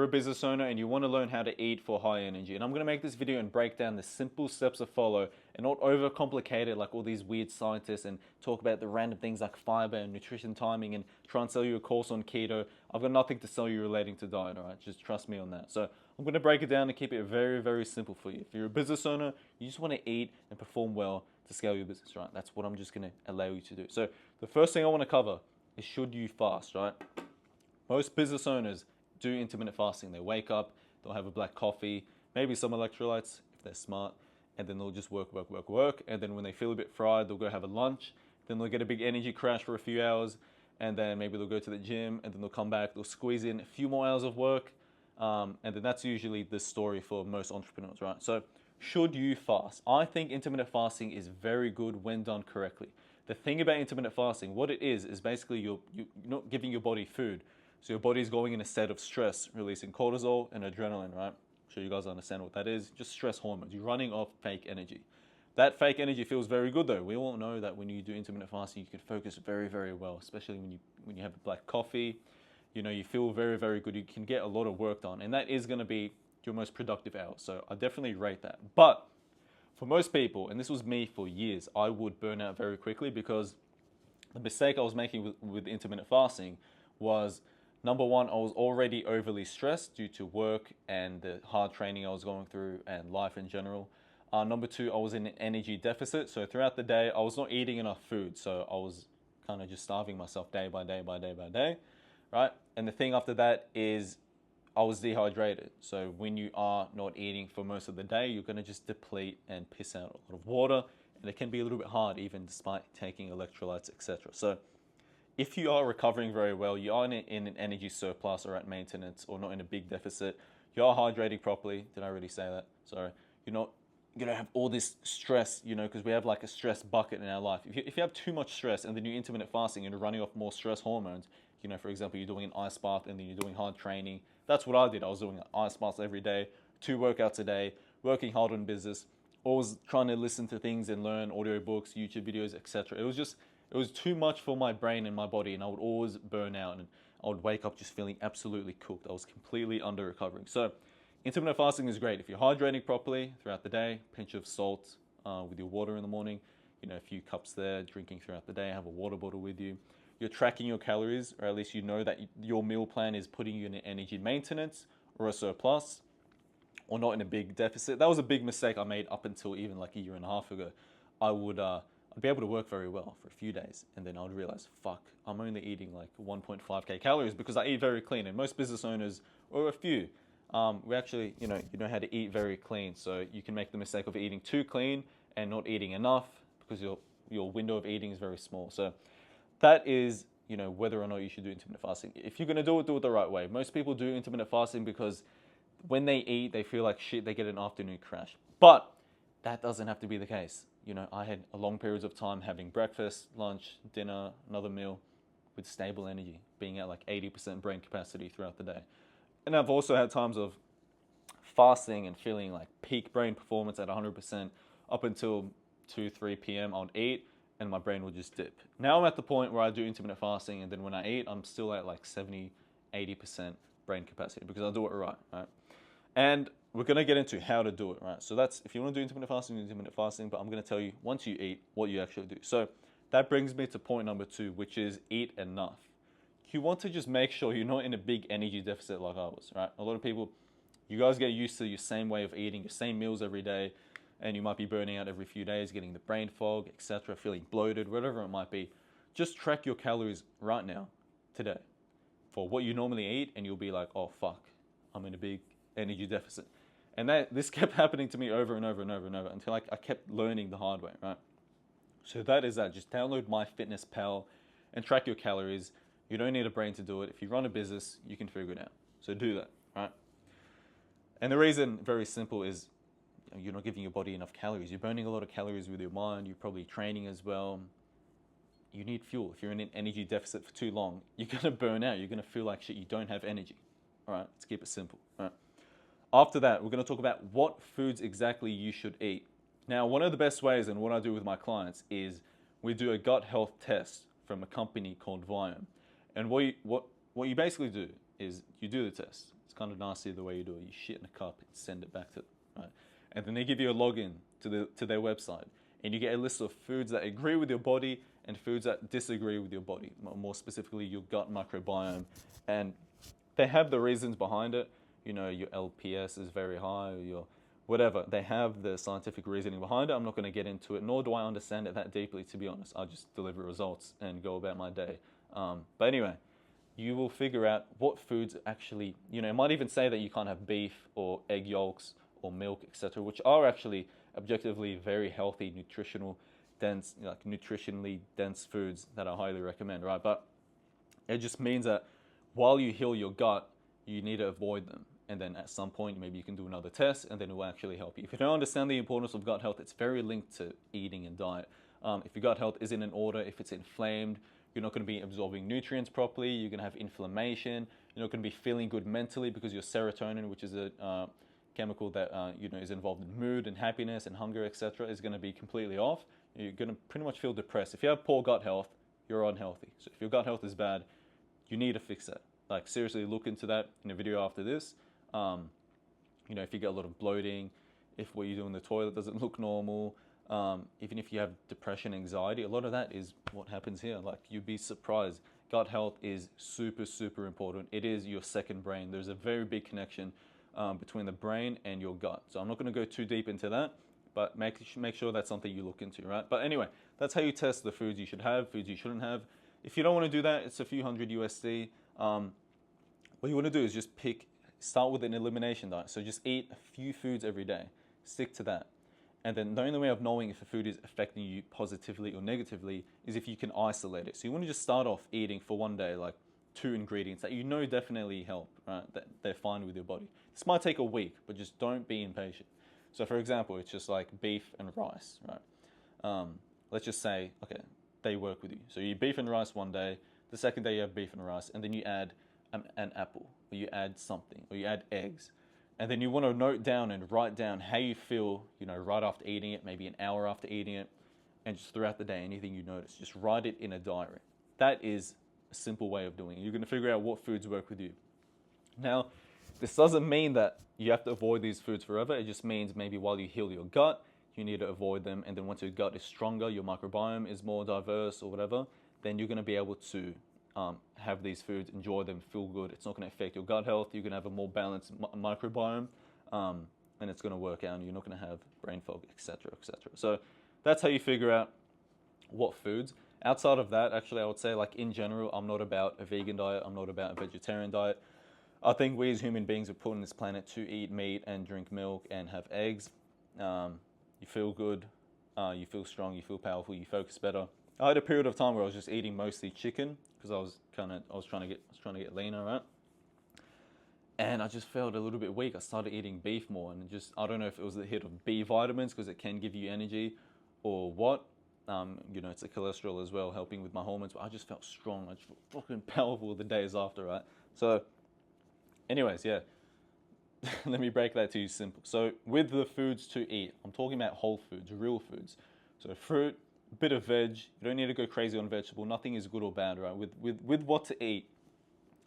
You're a business owner and you want to learn how to eat for high energy. And I'm going to make this video and break down the simple steps to follow and not overcomplicate it like all these weird scientists and talk about the random things like fiber and nutrition timing and try and sell you a course on keto. I've got nothing to sell you relating to diet, all right? Just trust me on that. So I'm going to break it down and keep it very, very simple for you. If you're a business owner, you just want to eat and perform well to scale your business, right? That's what I'm just going to allow you to do. So the first thing I want to cover is, should you fast, right? Most business owners do intermittent fasting. They wake up, they'll have a black coffee, maybe some electrolytes if they're smart, and then they'll just work. And then when they feel a bit fried, they'll go have a lunch. Then they'll get a big energy crash for a few hours, and then maybe they'll go to the gym, and then they'll come back, they'll squeeze in a few more hours of work, and then that's usually the story for most entrepreneurs, right? So should you fast? I think intermittent fasting is very good when done correctly. The thing about intermittent fasting, what it is basically you're not giving your body food. So your body's going in a state of stress, releasing cortisol and adrenaline, right? I'm sure you guys understand what that is. Just stress hormones. You're running off fake energy. That fake energy feels very good though. We all know that when you do intermittent fasting, you can focus very, very well, especially when you have a black coffee. You know, you feel very, very good. You can get a lot of work done, and that is going to be your most productive hour. So I definitely rate that. But for most people, and this was me for years, I would burn out very quickly because the mistake I was making with intermittent fasting was, number one, I was already overly stressed due to work and the hard training I was going through and life in general. Number two, I was in an energy deficit. So throughout the day, I was not eating enough food. So I was kind of just starving myself day by day, right? And the thing after that is I was dehydrated. So when you are not eating for most of the day, you're going to just deplete and piss out a lot of water. And it can be a little bit hard even despite taking electrolytes, etc. So if you are recovering very well, you are in an energy surplus or at maintenance or not in a big deficit, you are hydrating properly. Did I already say that? Sorry. You're not going to have all this stress, you know, because we have like a stress bucket in our life. If you have too much stress and then you're intermittent fasting and you're running off more stress hormones, you know, for example, you're doing an ice bath and then you're doing hard training. That's what I did. I was doing ice baths every day, 2 workouts a day, working hard on business, always trying to listen to things and learn audiobooks, YouTube videos, etc. It was too much for my brain and my body, and I would always burn out, and I would wake up just feeling absolutely cooked. I was completely under recovering. So intermittent fasting is great. If you're hydrating properly throughout the day, pinch of salt with your water in the morning, you know, a few cups there, drinking throughout the day, have a water bottle with you. You're tracking your calories, or at least you know that your meal plan is putting you in an energy maintenance or a surplus, or not in a big deficit. That was a big mistake I made up until even like a year and a half ago. I'd be able to work very well for a few days, and then I would realize, fuck, I'm only eating like 1.5k calories because I eat very clean. And most business owners, or a few, we actually, you know how to eat very clean. So you can make the mistake of eating too clean and not eating enough because your window of eating is very small. So that is, you know, whether or not you should do intermittent fasting. If you're going to do it the right way. Most people do intermittent fasting because when they eat, they feel like shit, they get an afternoon crash. But that doesn't have to be the case. You know, I had a long periods of time having breakfast, lunch, dinner, another meal with stable energy, being at like 80% brain capacity throughout the day. And I've also had times of fasting and feeling like peak brain performance at 100% up until 2-3 p.m. I would eat and my brain would just dip. Now I'm at the point where I do intermittent fasting, and then when I eat, I'm still at like 70-80% brain capacity because I do it right? And we're going to get into how to do it, right? So that's, if you want to do intermittent fasting, but I'm going to tell you once you eat, what you actually do. So that brings me to point number 2, which is eat enough. You want to just make sure you're not in a big energy deficit like I was, right? A lot of people, you guys get used to your same way of eating, your same meals every day, and you might be burning out every few days, getting the brain fog, etc., feeling bloated, whatever it might be. Just track your calories right now, today, for what you normally eat, and you'll be like, oh fuck, I'm in a big energy deficit. And this kept happening to me over and over until I kept learning the hard way, right? So that is that. Just download MyFitnessPal and track your calories. You don't need a brain to do it. If you run a business, you can figure it out. So do that, right? And the reason, very simple, is you're not giving your body enough calories. You're burning a lot of calories with your mind. You're probably training as well. You need fuel. If you're in an energy deficit for too long, you're going to burn out. You're going to feel like shit. You don't have energy. All right, let's keep it simple, all right? After that, we're going to talk about what foods exactly you should eat. Now, one of the best ways, and what I do with my clients, is we do a gut health test from a company called Viome. And what you basically do is you do the test. It's kind of nasty the way you do it. You shit in a cup and send it back to them, right? And then they give you a login to their website, and you get a list of foods that agree with your body and foods that disagree with your body, more specifically your gut microbiome. And they have the reasons behind it. You know, your LPS is very high, or your whatever. They have the scientific reasoning behind it. I'm not going to get into it, nor do I understand it that deeply, to be honest. I just deliver results and go about my day. But anyway, you will figure out what foods actually, you know, it might even say that you can't have beef or egg yolks or milk, etc., which are actually objectively very healthy, nutritionally dense foods that I highly recommend, right? But it just means that while you heal your gut, you need to avoid them. And then at some point, maybe you can do another test, and then it will actually help you. If you don't understand the importance of gut health, it's very linked to eating and diet. If your gut health isn't in order, if it's inflamed, you're not going to be absorbing nutrients properly, you're going to have inflammation, you're not going to be feeling good mentally because your serotonin, which is a chemical that is involved in mood and happiness and hunger, etc., is going to be completely off. You're going to pretty much feel depressed. If you have poor gut health, you're unhealthy. So if your gut health is bad, you need to fix that. Like, seriously, look into that in a video after this. If you get a lot of bloating, if what you do in the toilet doesn't look normal, even if you have depression, anxiety, a lot of that is what happens here. Like, you'd be surprised. Gut health is super, super important. It is your second brain. There's a very big connection between the brain and your gut. So I'm not going to go too deep into that, but make sure that's something you look into, right? But anyway, that's how you test the foods you should have, foods you shouldn't have. If you don't want to do that, it's a few hundred USD. What you want to do is just start with an elimination diet. So just eat a few foods every day. Stick to that. And then the only way of knowing if a food is affecting you positively or negatively is if you can isolate it. So you want to just start off eating for one day, like 2 ingredients that you know definitely help, right? That they're fine with your body. This might take a week, but just don't be impatient. So for example, it's just like beef and rice, right? Let's just say, okay, they work with you. So you eat beef and rice one day, the second day you have beef and rice, and then you add an apple, or you add something, or you add eggs. And then you want to note down and write down how you feel, right after eating it, maybe an hour after eating it, and just throughout the day, anything you notice, just write it in a diary. That is a simple way of doing it. You're going to figure out what foods work with you. Now, this doesn't mean that you have to avoid these foods forever. It just means maybe while you heal your gut, you need to avoid them. And then once your gut is stronger, your microbiome is more diverse or whatever, then you're going to be able to have these foods, enjoy them, feel good. It's not going to affect your gut health. You're going to have a more balanced microbiome, and it's going to work out, and you're not going to have brain fog, etc., etc. So that's how you figure out what foods. Outside of that, actually, I would say, like, in general, I'm not about a vegan diet. I'm not about a vegetarian diet. I think we as human beings are put on this planet to eat meat and drink milk and have eggs. You feel good, you feel strong, you feel powerful, you focus better. I had a period of time where I was just eating mostly chicken because I was trying to get leaner, right? And I just felt a little bit weak. I started eating beef more, and I don't know if it was the hit of B vitamins because it can give you energy, or what. It's the cholesterol as well, helping with my hormones. But I just felt strong. I just felt fucking powerful the days after, right? So, anyways, yeah. Let me break that to you simple. So, with the foods to eat, I'm talking about whole foods, real foods. So, fruit, a bit of veg. You don't need to go crazy on vegetable. Nothing is good or bad, right? With what to eat,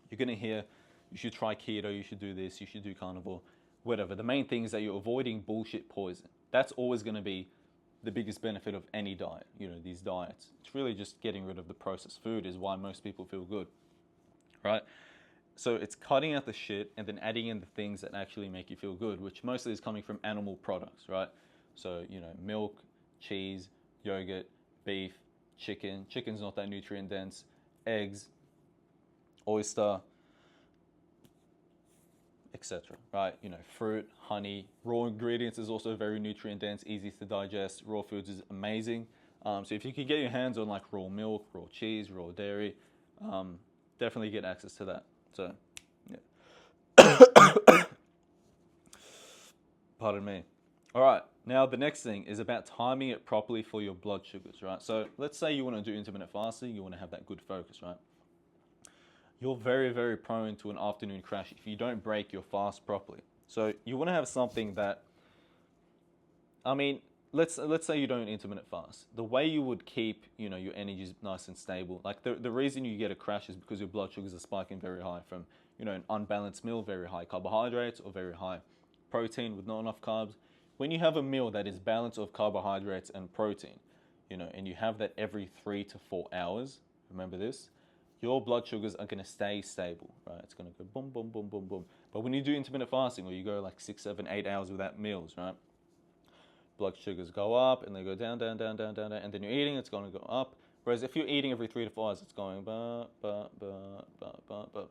you're going to hear, you should try keto, you should do this, you should do carnivore, whatever. The main thing is that you're avoiding bullshit poison. That's always going to be the biggest benefit of any diet, these diets. It's really just getting rid of the processed food is why most people feel good, right? So it's cutting out the shit and then adding in the things that actually make you feel good, which mostly is coming from animal products, right? So, milk, cheese, yogurt, beef, chicken. Chicken's not that nutrient dense. Eggs, oyster, etc. Right? Fruit, honey, raw ingredients is also very nutrient dense, easy to digest. Raw foods is amazing. So if you can get your hands on like raw milk, raw cheese, raw dairy, definitely get access to that. So, yeah. Pardon me. All right. Now the next thing is about timing it properly for your blood sugars, right? So let's say you want to do intermittent fasting, you want to have that good focus, right? You're very, very prone to an afternoon crash if you don't break your fast properly. So you want to have something that, let's say you don't intermittent fast. The way you would keep, your energy nice and stable, like the reason you get a crash is because your blood sugars are spiking very high from, an unbalanced meal, very high carbohydrates or very high protein with not enough carbs. When you have a meal that is balanced of carbohydrates and protein, and you have that every 3 to 4 hours, remember this, your blood sugars are going to stay stable, right? It's going to go boom, boom, boom, boom, boom. But when you do intermittent fasting, or you go like 6, 7, 8 hours without meals, right? Blood sugars go up and they go down, down, down, down, down, down, and then you're eating, it's going to go up. Whereas if you're eating every 3 to 4 hours, it's going ba, ba, ba, ba, ba, ba.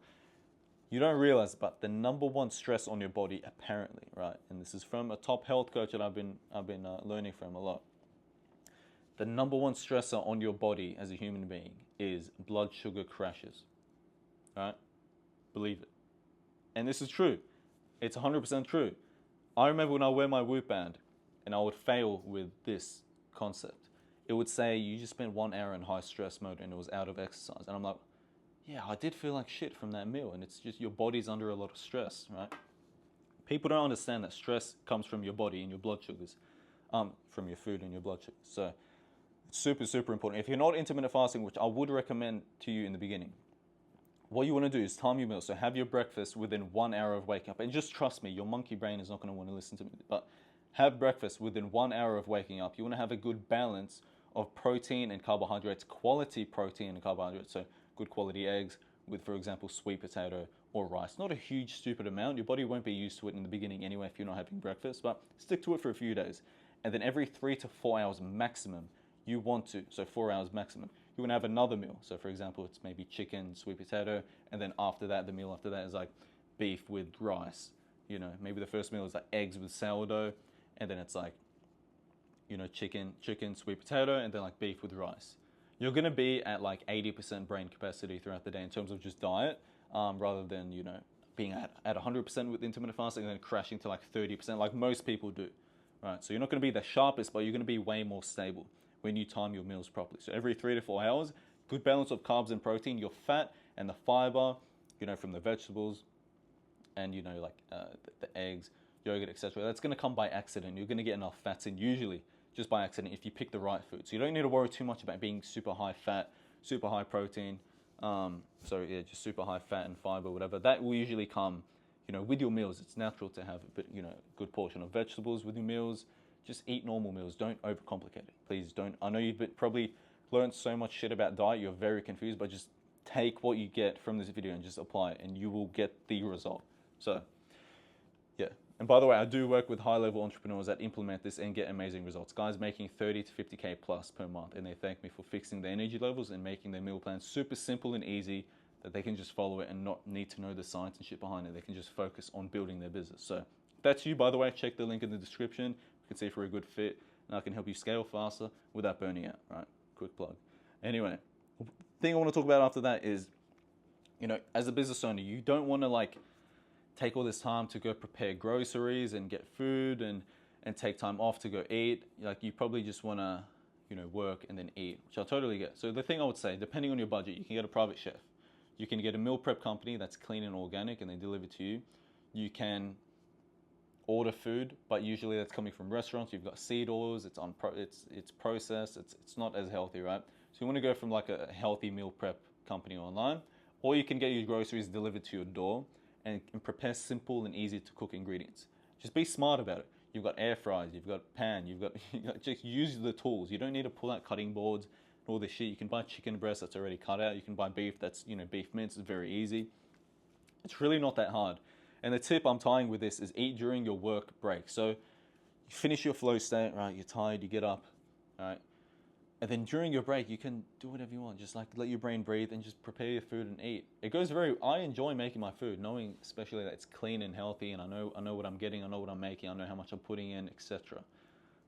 You don't realize, but the number one stress on your body, apparently, right? And this is from a top health coach that I've been learning from a lot. The number one stressor on your body as a human being is blood sugar crashes, right? Believe it. And this is true. It's 100% true. I remember when I wear my Whoop band and I would fail with this concept. It would say you just spent 1 hour in high stress mode and it was out of exercise. And I'm like, yeah, I did feel like shit from that meal, and it's just your body's under a lot of stress, right? People don't understand that stress comes from your body and your blood sugars, from your food and your blood sugars. So it's super, super important. If you're not intermittent fasting, which I would recommend to you in the beginning, what you want to do is time your meals. So have your breakfast within 1 hour of waking up. And just trust me, your monkey brain is not going to want to listen to me. But have breakfast within 1 hour of waking up. You want to have a good balance of protein and carbohydrates, quality protein and carbohydrates. So good quality eggs with, for example, sweet potato or rice. Not a huge, stupid amount. Your body won't be used to it in the beginning anyway if you're not having breakfast, but stick to it for a few days. And then every 3 to 4 hours maximum, you want to, so 4 hours maximum, you want to have another meal. So for example, it's maybe chicken, sweet potato, and then after that, the meal after that is like beef with rice. Maybe the first meal is like eggs with sourdough, and then it's like, chicken, sweet potato, and then like beef with rice. You're going to be at like 80% brain capacity throughout the day in terms of just diet, rather than, being at 100% with intermittent fasting and then crashing to like 30% like most people do, right? So you're not going to be the sharpest, but you're going to be way more stable when you time your meals properly. So every 3 to 4 hours, good balance of carbs and protein, your fat and the fiber, from the vegetables and, the eggs, yogurt, etc. That's going to come by accident. You're going to get enough fats in usually just by accident if you pick the right food. So you don't need to worry too much about being super high fat, super high protein, just super high fat and fiber, whatever. That will usually come, with your meals. It's natural to have a bit, good portion of vegetables with your meals. Just eat normal meals. Don't overcomplicate it. Please don't. I know you've probably learned so much shit about diet. You're very confused, but just take what you get from this video and just apply it, and you will get the result. So, yeah. And by the way, I do work with high-level entrepreneurs that implement this and get amazing results. Guys making 30 to 50K plus per month, and they thank me for fixing their energy levels and making their meal plans super simple and easy that they can just follow it and not need to know the science and shit behind it. They can just focus on building their business. So if that's you, by the way, check the link in the description. You can see if we're a good fit, and I can help you scale faster without burning out, right? Quick plug. Anyway, the thing I want to talk about after that is, as a business owner, you don't want to take all this time to go prepare groceries and get food and take time off to go eat. You probably just want to, work and then eat, which I totally get. So the thing I would say, depending on your budget, you can get a private chef. You can get a meal prep company that's clean and organic and they deliver to you. You can order food, but usually that's coming from restaurants. You've got seed oils, it's processed, it's not as healthy, right? So you want to go from like a healthy meal prep company online, or you can get your groceries delivered to your door and prepare simple and easy to cook ingredients. Just be smart about it. You've got air fryers, you've got pan, just use the tools. You don't need to pull out cutting boards and all this shit. You can buy chicken breast that's already cut out. You can buy beef that's, beef mince. It's very easy. It's really not that hard. And the tip I'm tying with this is eat during your work break. So you finish your flow state, right? You're tired, you get up, right? And then during your break, you can do whatever you want. Just let your brain breathe and just prepare your food and eat. I enjoy making my food, knowing especially that it's clean and healthy, and I know what I'm getting, I know what I'm making, I know how much I'm putting in, etc.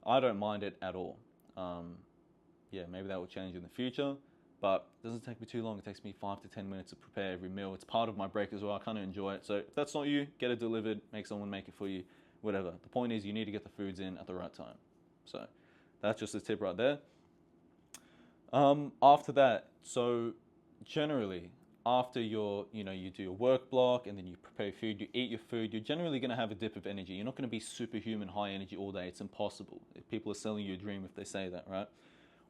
I don't mind it at all. Maybe that will change in the future, but it doesn't take me too long. It takes me 5 to 10 minutes to prepare every meal. It's part of my break as well. I kind of enjoy it. So if that's not you, get it delivered, make someone make it for you, whatever. The point is you need to get the foods in at the right time. So that's just a tip right there. After that, so generally, after you do your work block and then you prepare food, you eat your food, you're generally going to have a dip of energy. You're not going to be superhuman high energy all day. It's impossible. If people are selling you a dream if they say that, right?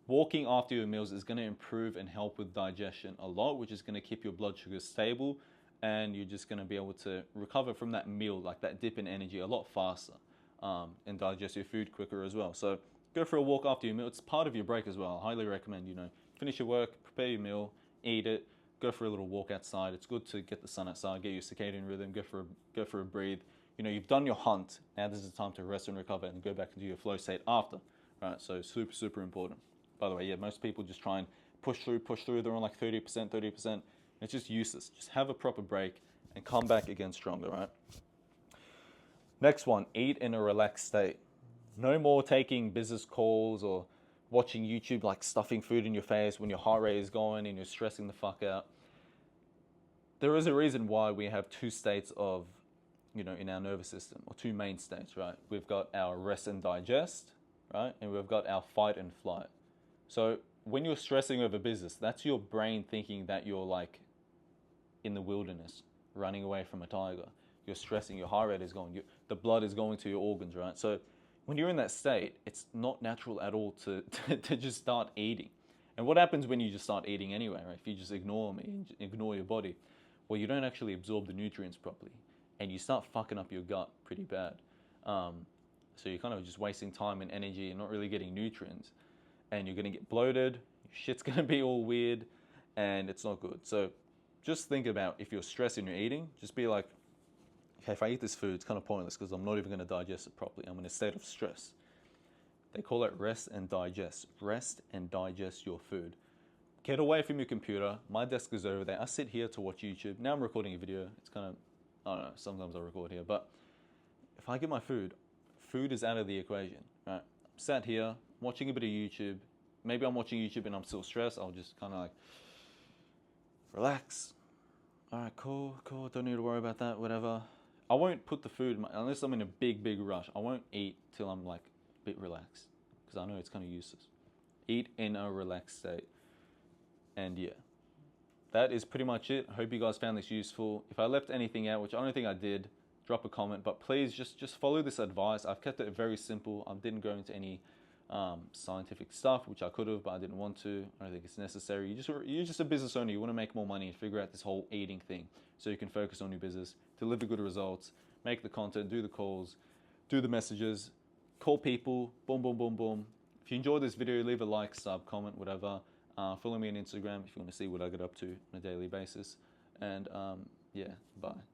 Walking after your meals is going to improve and help with digestion a lot, which is going to keep your blood sugar stable and you're just going to be able to recover from that meal, like that dip in energy, a lot faster, and digest your food quicker as well. So go for a walk after your meal. It's part of your break as well. I highly recommend, finish your work, prepare your meal, eat it, go for a little walk outside. It's good to get the sun outside, get your circadian rhythm, go for a breathe. You've done your hunt. Now this is the time to rest and recover and go back into your flow state after. Right? So super, super important. By the way, yeah, most people just try and push through. They're on like 30%, 30%. It's just useless. Just have a proper break and come back again stronger, right? Next one, eat in a relaxed state. No more taking business calls or watching YouTube, like stuffing food in your face when your heart rate is going and you're stressing the fuck out. There is a reason why we have two states of, in our nervous system, or two main states, right? We've got our rest and digest, right? And we've got our fight and flight. So when you're stressing over business, that's your brain thinking that you're like in the wilderness, running away from a tiger. You're stressing, your heart rate is going, the blood is going to your organs, right? So when you're in that state, it's not natural at all to just start eating. And what happens when you just start eating anyway, right? If you just ignore me and ignore your body, well, you don't actually absorb the nutrients properly. And you start fucking up your gut pretty bad. So you're kind of just wasting time and energy and not really getting nutrients. And you're going to get bloated, your shit's going to be all weird, and it's not good. So just think about, if you're stressed and you're eating, just be like, okay, if I eat this food, it's kind of pointless because I'm not even going to digest it properly. I'm in a state of stress. They call it rest and digest. Rest and digest your food. Get away from your computer. My desk is over there. I sit here to watch YouTube. Now I'm recording a video. It's kind of, I don't know, sometimes I record here. But if I get my food is out of the equation, right? I'm sat here watching a bit of YouTube. Maybe I'm watching YouTube and I'm still stressed. I'll just kind of like, relax. All right, cool. Don't need to worry about that, whatever. I won't put the food, unless I'm in a big rush, I won't eat till I'm like a bit relaxed, because I know it's kind of useless. Eat in a relaxed state. And yeah, that is pretty much it. I hope you guys found this useful. If I left anything out, which I don't think I did, drop a comment, but please just follow this advice. I've kept it very simple. I didn't go into any scientific stuff, which I could have, but I didn't want to. I don't think it's necessary. You're just a business owner. You want to make more money and figure out this whole eating thing so you can focus on your business, deliver good results, make the content, do the calls, do the messages, call people, boom, boom, boom, boom. If you enjoyed this video, leave a like, sub, comment, whatever. Follow me on Instagram if you want to see what I get up to on a daily basis. And yeah, bye.